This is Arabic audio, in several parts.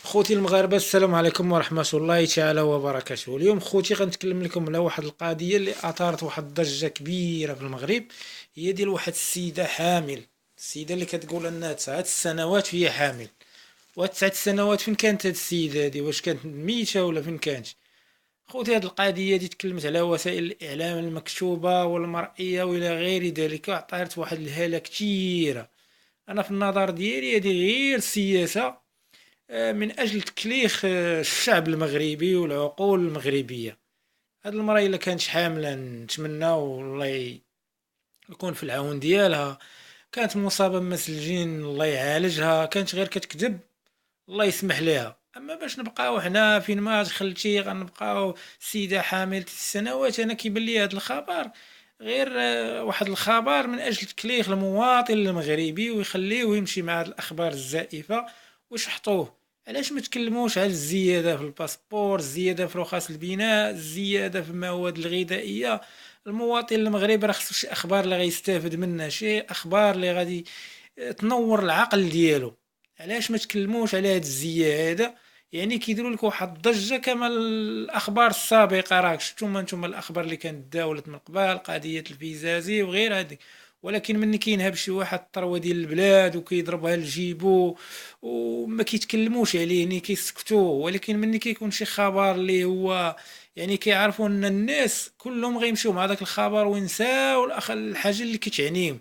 خوتي المغاربه، السلام عليكم ورحمه الله تعالى وبركاته. اليوم خوتي غنتكلم لكم على واحد القضيه اللي اثارت واحد الضجه كبيره في المغرب. هي ديال واحد السيده حامل. السيده اللي كتقول انها 9 سنوات وهي حامل. وهاد 9 سنوات فين كانت هاد السيده هادي؟ واش كانت ميته ولا فين كانت؟ خوتي، هاد القضيه دي تكلمت على وسائل الاعلام المكتوبه والمرئيه والى غير ذلك، وعطارت واحد الهاله كثيره. انا في النظر ديالي هذه غير سياسه، من أجل تكليخ الشعب المغربي والعقول المغربية. هاد المرأة إلا كانت حاملة نتمناو الله يكون في العون ديالها. كانت مصابة بمس الجين الله يعالجها، كانت غير كتكذب الله يسمح لها. اما باش نبقاو حنا فين ما دخلتي غنبقاو سيدة حامل 9 سنوات؟ انا كيبان لي هاد الخبر غير واحد الخبر من اجل تكليخ المواطن المغربي ويخليه يمشي مع هاد الاخبار الزائفة ويشحطوه. علاش ما تكلموش على الزيادة في الباسبور، الزيادة في رخص البناء، الزيادة في المواد الغذائية؟ المواطن المغربي راه خصو شي اخبار اللي غيستافد منها، شي اخبار اللي غادي تنور العقل ديالو. علاش ما تكلموش على هاد الزيادة؟ يعني كيديروا لك واحد الضجة كما الاخبار السابقة. راك شفتوا انتم الاخبار اللي كانت داولت من قبل، قضية الفيزازي وغير هذيك. ولكن من كينهب شي واحد الثروة ديال البلاد وكيضربها لجيبو وما كيتكلموش عليه، يعني كيسكتوا. ولكن من كيكون شي خبر اللي هو يعني كيعرفوا ان الناس كلهم غيمشيو مع داك الخبر وينساو الحاجة اللي كتعنيهم.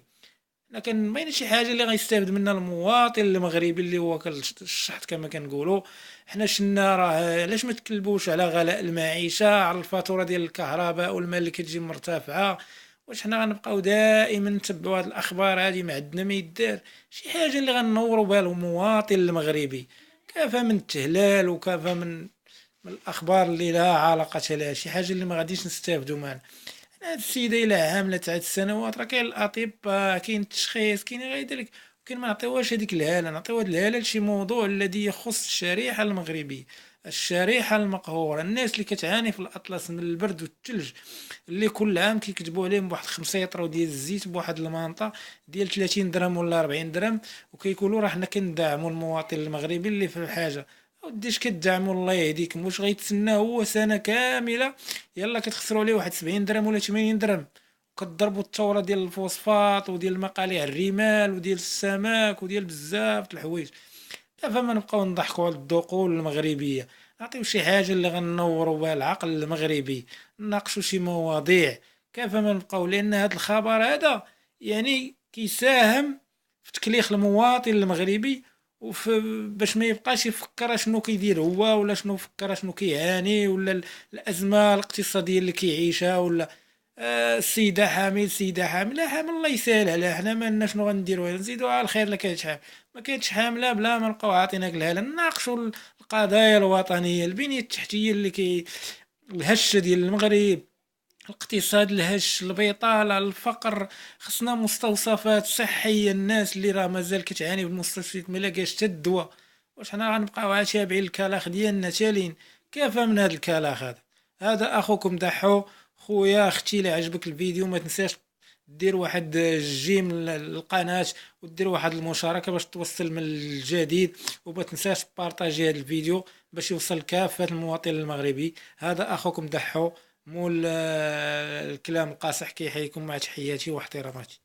لكن ما شي حاجه اللي غيستافد منها المواطن المغربي اللي هو الشحط كما كنقولوا. حنا شنا راه علاش ما تكلبوش على غلاء المعيشه، على الفاتوره ديال الكهرباء والماء اللي كتجي مرتفعه؟ واش حنا غنبقاو دائما نتبعوا هاد الاخبار هادي؟ ما عندنا ما يدار شي حاجه اللي غنوروا بها المواطن المغربي. كافة من التهلال وكافة من الاخبار اللي لا علاقه لها، شي حاجه اللي ما غاديش نستافدوا منها. هاد السيدة إلا عاملة 9 سنوات راه كاين الأطباء، كاين التشخيص، كاين غير ذلك. كاين ما نعطيوهاش هذيك الهالة، نعطيو هاد الهالة لشي موضوع الذي يخص الشريحة المغربية، الشريحة المقهورة، الناس اللي كتعاني في الأطلس من البرد والثلج، اللي كل عام كيكتبوا عليهم بواحد 5 يطرو ديال الزيت بواحد المانطا ديال 30 درهم ولا 40 درهم، وكيقولوا راه حنا كندعموا المواطن المغربي اللي في الحاجة. اوديش كدعموا الله يهديكم؟ واش غيتسنى هو سنة كاملة؟ يلا كتخسروا عليه واحد 70 درهم ولا 80 درهم، كضربوا الثوره ديال الفوسفات وديال مقاليع الرمال وديال السمك وديال بزاف د الحوايج. فما نبقاو نضحكوا على الذقول المغربيه؟ نعطيو شي حاجه اللي غنوروا بها العقل المغربي، نناقشوا شي مواضيع. كيف ما نبقاو؟ لان هذا الخبر هذا يعني كيساهم في تكليخ المواطن المغربي، وفي باش ما يبقاش يفكر شنو كيدير هو، ولا شنو فكر شنو كيعاني، ولا الازمه الاقتصاديه اللي كيعيشها، ولا السيده حامل، سيده حامله حامل الله يسهل عليها. حنا ما لنا شنو غنديروا، نزيدوا على الخير. لا كانت حامل ما كانتش حامله بلا ما نبقاو عاطيناك الهاله. نناقشوا القضايا الوطنيه، البنيه التحتيه اللي الهشه ديال المغرب، الاقتصاد الهش، البطاله، الفقر. خصنا مستوصفات صحيه. الناس اللي راه مازال كتعاني بالمستشفيات ما لاقاش حتى الدواء. واش حنا غنبقاو عا تابعين الكلاخ ديالنا تالين؟ كافة من هذا الكلاخ هذا. هذا اخوكم دحو. خويا اختي، اللي عجبك الفيديو ما تنساش دير واحد جيم للقناة، ودير واحد المشاركة باش توصل من الجديد، وما تنساش بارطاجي هذا الفيديو باش يوصل كافة المواطن المغربي. هذا اخوكم دحو، مول الكلام القاصح كيحييكم مع تحياتي واحتراماتي.